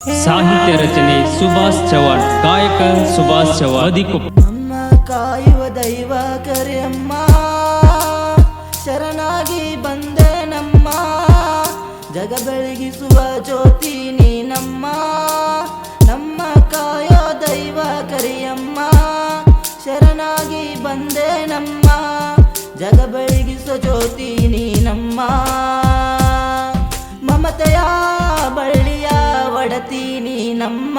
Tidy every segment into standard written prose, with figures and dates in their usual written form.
ಸಾಹಿತ್ಯ ರಚನೆ ಸುಭಾಷ್ ಚವ್ಹಾಣ್, ಗಾಯಕ ಸುಭಾಷ್ ಚವ್ಹಾಣ್, ಅದಿಕೊಪ್ಪ. ನಮ್ಮ ಕಾಯುವ ದೈವ ಕರೆಯಮ್ಮ, ಶರಣಾಗಿ ಬಂದೆ ನಮ್ಮ, ಜಗ ಬೆಳಗಿಸುವ ಜ್ಯೋತಿ ನೀನಮ್ಮ. ನಮ್ಮ ಕಾಯೋ ದೈವ ಕರೆಯಮ್ಮ, ಶರಣಾಗಿ ಬಂದೆ ನಮ್ಮ, ಜಗ ಬೆಳಗಿಸುವ ಜ್ಯೋತಿ ನೀನಮ್ಮ. ಮಮತೆಯ ಬಳ್ಳಿಯ ಒಡತಿ ನೀನಮ್ಮ,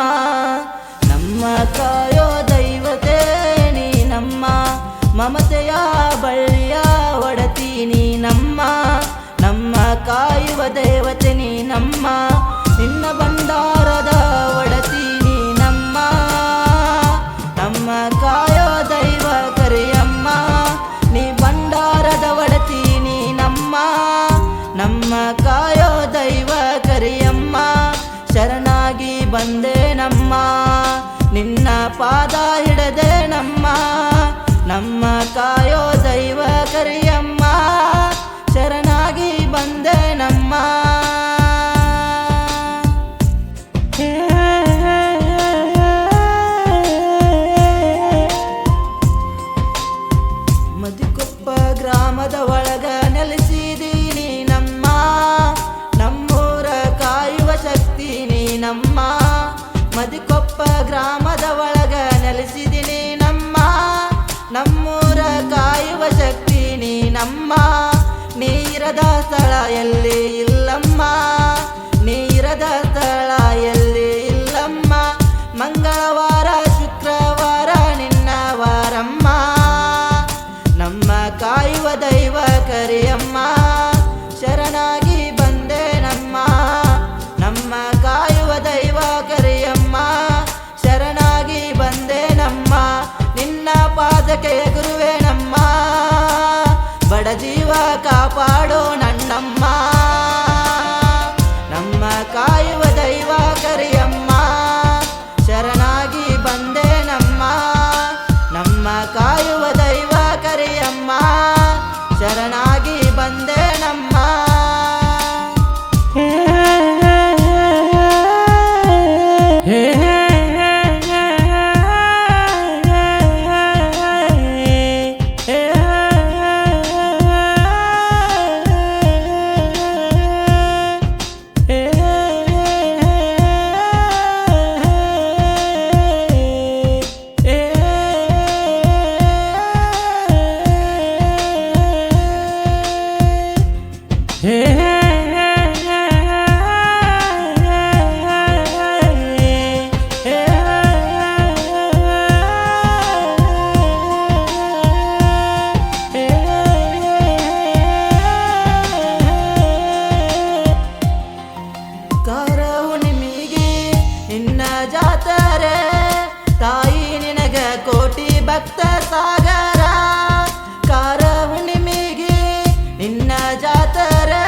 ನಮ್ಮ ಕಾಯೋ ದೈವತೆ ನೀನಮ್ಮ. ಮಮತೆಯ ಬಳ್ಳಿಯ ಒಡತಿ ನೀನಮ್ಮ, ನಮ್ಮ ಕಾಯುವ ದೇವತೆ ನೀನಮ್ಮ. ನಿನ್ನ ಭಂಡಾರದ ಒಡತಿ ನೀನಮ್ಮ, ನಮ್ಮ ಕಾಯೋ ದೈವ ಕರೆಯಮ್ಮ. ನೀ ಭಂಡಾರದ ಒಡತಿ ನೀನಮ್ಮ, ನಮ್ಮ ಕಾಯೋ ದೈವ ಕರೆಯಮ್ಮ. ಶರಣಾಗಿ ಬಂದೆ ನಮ್ಮ, ನಿನ್ನ ಪಾದ ಹಿಡದೆ ನಮ್ಮ, ನಮ್ಮ ಕಾಯೋ ದೈವ ಕರೆಯಮ್ಮ. ಶರಣಾಗಿ ಬಂದೆ ನಮ್ಮ. ಮದಿಕೊಪ್ಪ ಗ್ರಾಮದ ಒಳಗ ನೆಲೆಸಿದೀನಿ ನಮ್ಮ, ನಮ್ಮೂರ ಕಾಯುವ ಶಕ್ತಿ ನೀನಮ್ಮ. ಮದಿಕೊಪ್ಪ ಗ್ರಾಮದ ಒಳಗ ನೆಲೆಸಿದೀನಿ ನಮ್ಮ, ನಮ್ಮೂರ ಕಾಯುವ ಶಕ್ತಿ ನೀನಮ್ಮ. ನೀರದ ಸ್ಥಳ ಎಲ್ಲಿ ಇಲ್ಲಮ್ಮ, ನೀರದ ಸ್ಥಳ ಎಲ್ಲಿ ಇಲ್ಲಮ್ಮ. ಮಂಗಳವಾರ ಶುಕ್ರವಾರ ನಿನ್ನ ವಾರಮ್ಮ, ನಮ್ಮ ಕಾಯುವ ದೈವ ಕರೆಯಮ್ಮ. ಶರಣಾಗಿ ಬಂದೆ ನಮ್ಮ, ನಮ್ಮ ಕಾಯುವ ದೈವ ಕರೆಯಮ್ಮ. ಶರಣಾಗಿ ಬಂದೆ ನಮ್ಮ, ನಿನ್ನ ಪಾದಕ್ಕೆ ಗುರುವೆ ನಮ್ಮ, ಬಡ ಜೀವ ಕಾಪಾಡೋ ನನ್ನಮ್ಮ. ನಮ್ಮ ಕಾಯುವ ದೈವ ಕರೆಯಮ್ಮ. ಶರಣಾಗಿ ಬಂದೆ ನಮ್ಮ, ನಮ್ಮ ಕಾಯುವ ದೈವ ಕರೆಯಮ್ಮ. ಶರಣಾಗಿ ಬಂದೆ ನಮ್ಮ. ಜಾತರೆ ತಾಯಿ ನಿನಗ ಕೋಟಿ ಭಕ್ತ ಸಾಗರ. ಕಾರ ಹುಣ್ಣಿಮೆಗೆ ನಿನ್ನ ಜಾತರೆ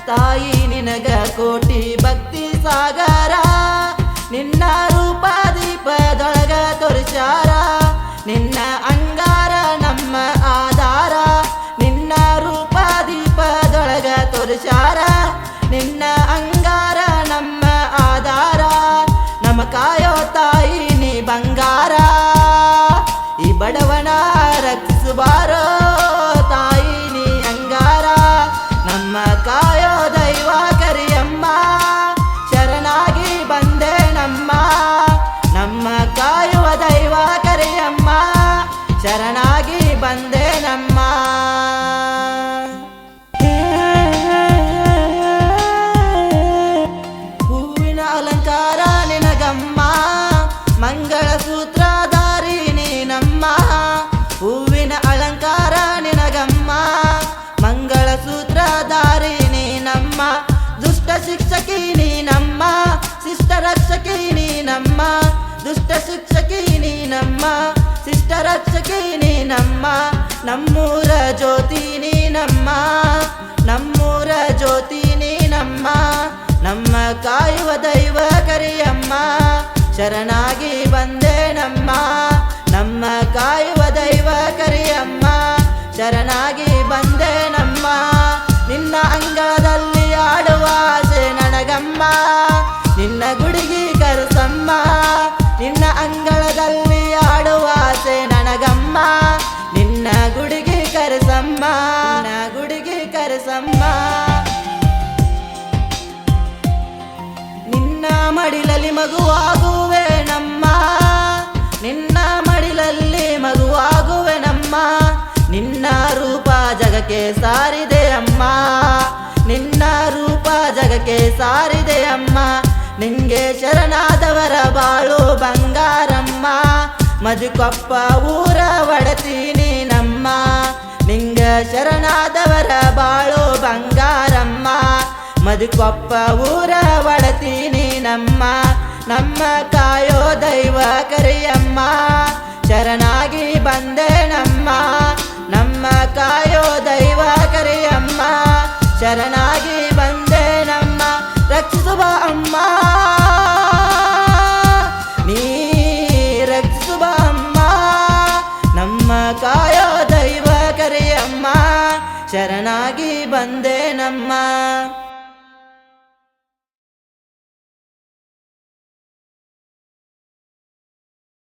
ತಾಯಿ ನಿನಗ ಕೋಟಿ ಭಕ್ತಿ ಸಾಗರ. ನಿನ್ನ ರೂಪ ದೀಪದೊಳಗ ತೋರಿಸ್ಯಾರ, ನಿನ್ನ ಅಂಗಾರ ನಮ್ಮ ಆಧಾರ. ನಿನ್ನ ರೂಪ ದೀಪದೊಳಗ ತೋರಿಸ್ಯಾರ, ನಿನ್ನ ಅಂಗಾರ ನಮ್ಮ ಆಧಾರ. ನಮ್ಮ ಕಾಯೋ ತಾಯಿ ನೀ ಬಂಗಾರ, ಈ ಬಡವನ ರಕ್ಷಿಸುವಾರೋ ತಾಯಿ ನೀ ಅಂಗಾರ. ನಮ್ಮ ಕಾಯೋ ದೈವ ಕರೆಯಮ್ಮ. ಶರಣಾಗಿ ಬಂದೆ ನಮ್ಮ, ನಮ್ಮ ಕಾಯುವ ದೈವ ಕರೆಯಮ್ಮ. ಶರಣಾಗಿ ಬಂದೆ ನಮ್ಮ. ಹೂವಿನ ಅಲಂಕಾರ ನಿನಗಮ್ಮ, ಮಂಗಳ ಸೂತ್ರಧಾರಿ ನೀನಮ್ಮ. ಹೂವಿನ ಅಲಂಕಾರ ನಿನಗಮ್ಮ, ಮಂಗಳ ಸೂತ್ರಧಾರಿ ನೀನಮ್ಮ. ದುಷ್ಟ ಶಿಕ್ಷಕಿ ನೀನಮ್ಮ, ಶಿಷ್ಟ ರಕ್ಷಕಿ ನೀನಮ್ಮ. ದುಷ್ಟ ಶಿಕ್ಷಕಿ ನೀನಮ್ಮ, ಶಿಷ್ಟ ರಕ್ಷಕಿ ನೀನಮ್ಮ. ನಮ್ಮೂರ ಜ್ಯೋತಿ ನೀನಮ್ಮ, ನಮ್ಮೂರ ಜ್ಯೋತಿ ನೀನಮ್ಮ. ನಮ್ಮ ಕಾಯುವ ದೈವ ಕರೆಯಮ್ಮ. ಶರಣಾಗಿ ಬಂದೆ ನಮ್ಮ, ನಮ್ಮ ಕಾಯುವ ದೈವ ಕರೆಯಮ್ಮ. ಶರಣಾಗಿ ಬಂದೆ ನಮ್ಮ, ನಿನ್ನ ಅಂಗಳದಲ್ಲಿ ಆಡುವ ಆಸೆ ನನಗಮ್ಮ. ನಿನ್ನ ಗುಡಿಗೆ ಮಡಿಲಲ್ಲಿ ಮಗುವಾಗುವೆ ನಮ್ಮ, ನಿನ್ನ ಮಡಿಲಲ್ಲಿ ಮಗುವಾಗುವೆ ನಮ್ಮ. ನಿನ್ನ ರೂಪ ಜಗಕ್ಕೆ ಸಾರಿದೆ ಅಮ್ಮ, ನಿನ್ನ ರೂಪ ಜಗಕ್ಕೆ ಸಾರಿದೆ ಅಮ್ಮ. ನಿಂಗೆ ಶರಣಾದವರ ಬಾಳು ಬಂಗಾರಮ್ಮ, ಮಧುಕೊಪ್ಪ ಊರ ಒಡತೀನಿ ನಮ್ಮ. ನಿಂಗ ಶರಣಾದವರ ಬಾಳು ಬಂಗಾರಮ್ಮ, ಮಧುಕೊಪ್ಪ ಊರ ಒಡತೀನಿ ನಮ್ಮ. ನಮ್ಮ ಕಾಯೋ ದೈವ ಕರಿಯಮ್ಮ, ಶರಣಾಗಿ ಬಂದೆ ನಮ್ಮ. ನಮ್ಮ ಕಾಯೋ ದೈವ ಕರಿಯಮ್ಮ, ಶರಣಾಗಿ ಬಂದೆ ನಮ್ಮ. ರಕ್ಷಿಸುವ ಅಮ್ಮ ನೀ ರಕ್ಷಿಸುವ ಅಮ್ಮ, ನಮ್ಮ ಕಾಯೋ ದೈವ ಕರಿಯಮ್ಮ, ಶರಣಾಗಿ ಬಂದೆ ನಮ್ಮ.